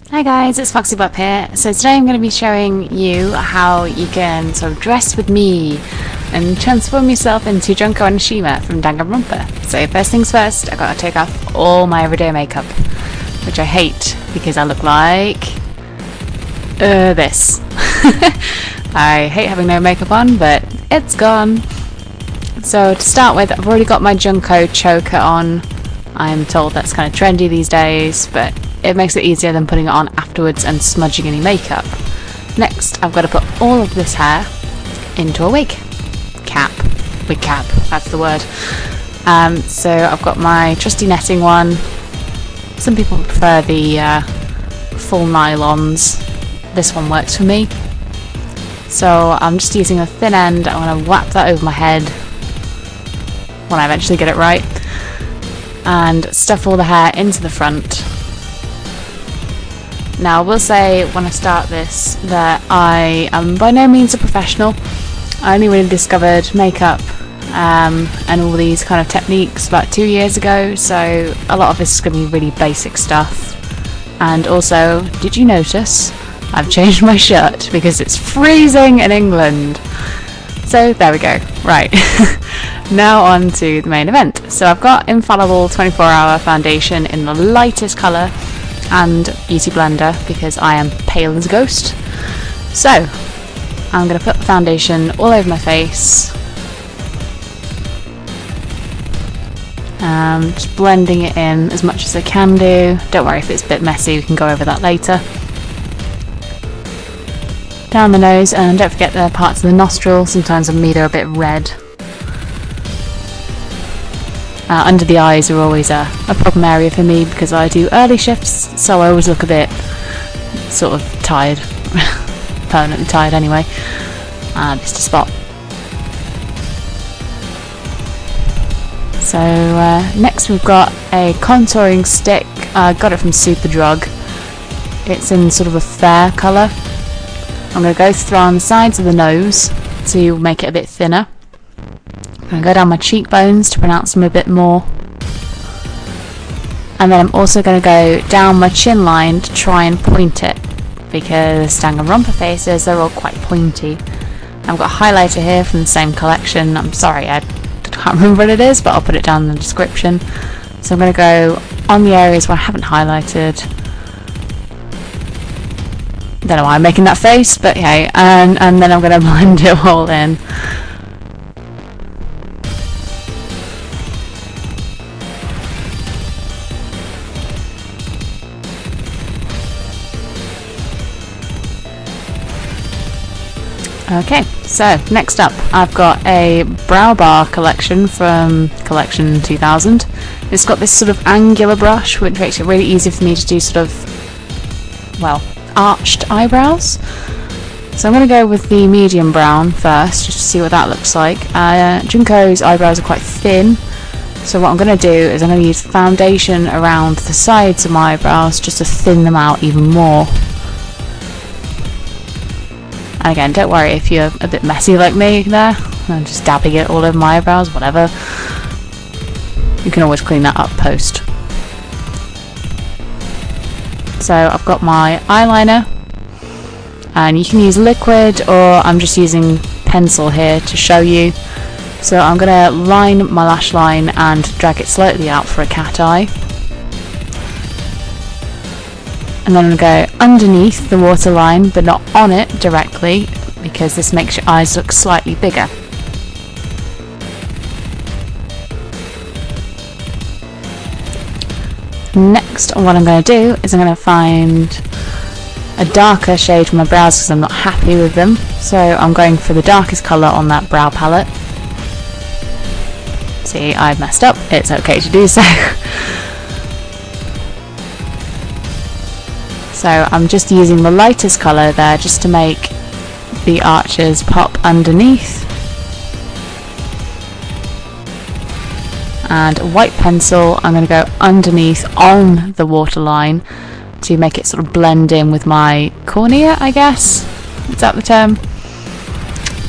Hi guys, it's Foxy Bop here. So today I'm going to be showing you how you can sort of dress with me and transform yourself into Junko Enoshima from Danganronpa. So first things first, I've got to take off all my everyday makeup, which I hate because I look like this. I hate having no makeup on, but it's gone. So to start with, I've already got my Junko choker on. I'm told that's kind of trendy these days, but it makes it easier than putting it on afterwards and smudging any makeup. Next, I've got to put all of this hair into a wig cap, that's the word. So I've got my trusty netting one. Some people prefer the full nylons. This one works for me. So I'm just using a thin end. I want to wrap that over my head when I eventually get it right, and stuff all the hair into the front. Now I will say when I start this that I am by no means a professional. I only really discovered makeup and all these kind of techniques about 2 years ago, so a lot of this is going to be really basic stuff. And also, did you notice I've changed my shirt because it's freezing in England? So there we go. Right. Now on to the main event. So I've got Infallible 24-hour foundation in the lightest colour and Beauty Blender because I am pale as a ghost. So I'm going to put the foundation all over my face, just blending it in as much as I can do. Don't worry if it's a bit messy, we can go over that later. Down the nose, and don't forget the parts of the nostril. Sometimes I'm either a bit red. Under the eyes are always a problem area for me because I do early shifts, so I always look a bit sort of tired, permanently tired anyway. Just a spot. So next we've got a contouring stick. I got it from Superdrug. It's in sort of a fair colour. I'm going to go through on the sides of the nose to make it a bit thinner. I'm going to go down my cheekbones to pronounce them a bit more. And then I'm also going to go down my chin line to try and point it, because Danganronpa faces, they're all quite pointy. I've got a highlighter here from the same collection. I'm sorry, I can't remember what it is, but I'll put it down in the description. So I'm going to go on the areas where I haven't highlighted. Don't know why I'm making that face, but hey, and then I'm going to blend it all in. Okay, so next up I've got a brow bar collection from Collection 2000. It's got this sort of angular brush which makes it really easy for me to do sort of, well, arched eyebrows. So I'm going to go with the medium brown first just to see what that looks like. Junko's eyebrows are quite thin, so what I'm going to do is I'm going to use foundation around the sides of my eyebrows just to thin them out even more. And again, don't worry if you're a bit messy like me there. I'm just dabbing it all over my eyebrows, whatever. You can always clean that up post. So I've got my eyeliner, and you can use liquid or I'm just using pencil here to show you. So I'm going to line my lash line and drag it slightly out for a cat eye. And then I'm going to go underneath the waterline but not on it directly, because this makes your eyes look slightly bigger. Next, what I'm going to do is I'm going to find a darker shade for my brows because I'm not happy with them. So I'm going for the darkest colour on that brow palette. See, I messed up. It's okay to do so. So I'm just using the lightest colour there just to make the arches pop underneath. And a white pencil, I'm going to go underneath on the waterline to make it sort of blend in with my cornea, I guess. Is that the term?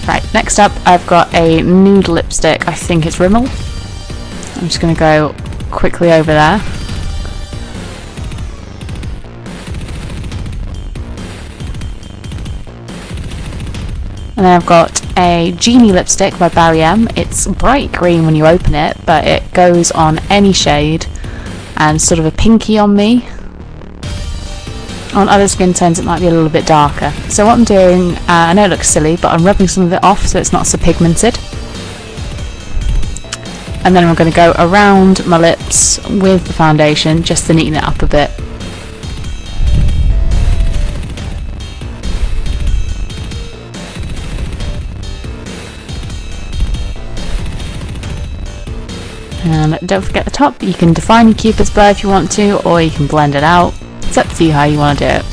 Right, next up I've got a nude lipstick. I think it's Rimmel. I'm just going to go quickly over there. And then I've got a Genie lipstick by Barry M. It's bright green when you open it, but it goes on any shade, and sort of a pinky on me. On other skin tones it might be a little bit darker. So what I'm doing, I know it looks silly, but I'm rubbing some of it off so it's not so pigmented. And then I'm going to go around my lips with the foundation just to neaten it up a bit. And don't forget the top. You can define your cupid's bow if you want to, or you can blend it out. It's up to you how you want to do it.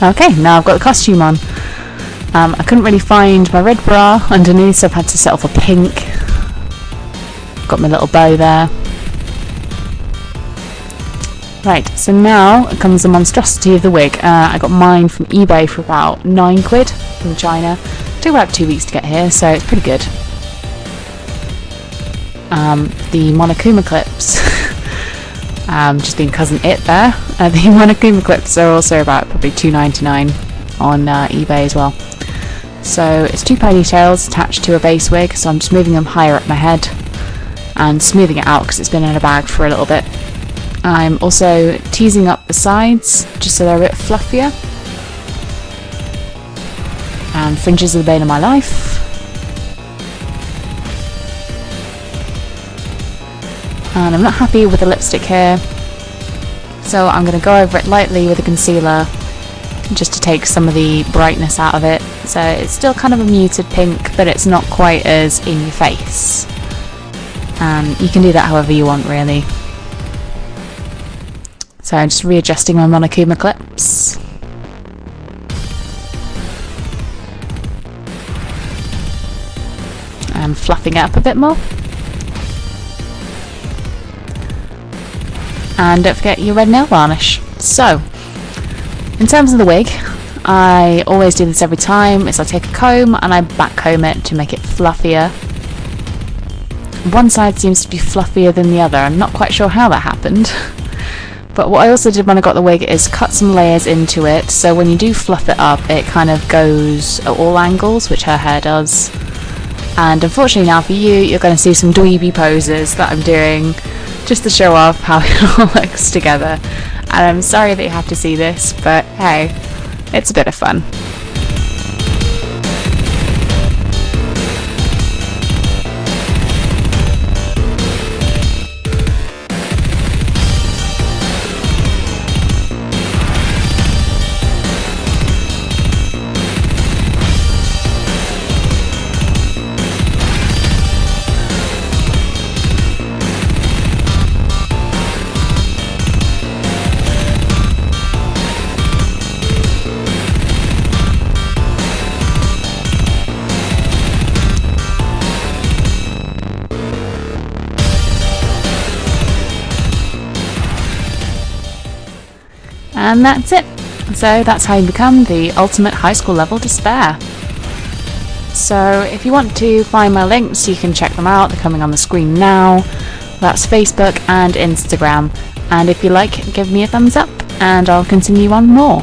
Okay, now I've got the costume on. I couldn't really find my red bra underneath, so I've had to settle for pink. Got my little bow there. Right, so now comes the monstrosity of the wig. I got mine from eBay for about £9 from China. It took about 2 weeks to get here, so it's pretty good. The Monokuma clips, just being cousin it there. The Monokuma clips are also about probably £2.99 on eBay as well. So it's 2 ponytails attached to a base wig, so I'm just moving them higher up my head and smoothing it out because it's been in a bag for a little bit. I'm also teasing up the sides just so they're a bit fluffier. And fringes are the bane of my life. And I'm not happy with the lipstick here, so I'm going to go over it lightly with a concealer just to take some of the brightness out of it. So it's still kind of a muted pink, but it's not quite as in your face. And you can do that however you want, really. So I'm just readjusting my Monokuma clips. And fluffing it up a bit more. And don't forget your red nail varnish. So, in terms of the wig, I always do this every time, is I take a comb and I back comb it to make it fluffier. One side seems to be fluffier than the other. I'm not quite sure how that happened. But what I also did when I got the wig is cut some layers into it, so when you do fluff it up, it kind of goes at all angles, which her hair does. And unfortunately now for you, you're going to see some dweeby poses that I'm doing, just to show off how it all looks together. And I'm sorry that you have to see this, but hey, it's a bit of fun. And that's it. So that's how you become the ultimate high school level despair. So if you want to find my links, you can check them out. They're coming on the screen now. That's Facebook and Instagram. And if you like, give me a thumbs up and I'll continue on more.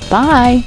Bye!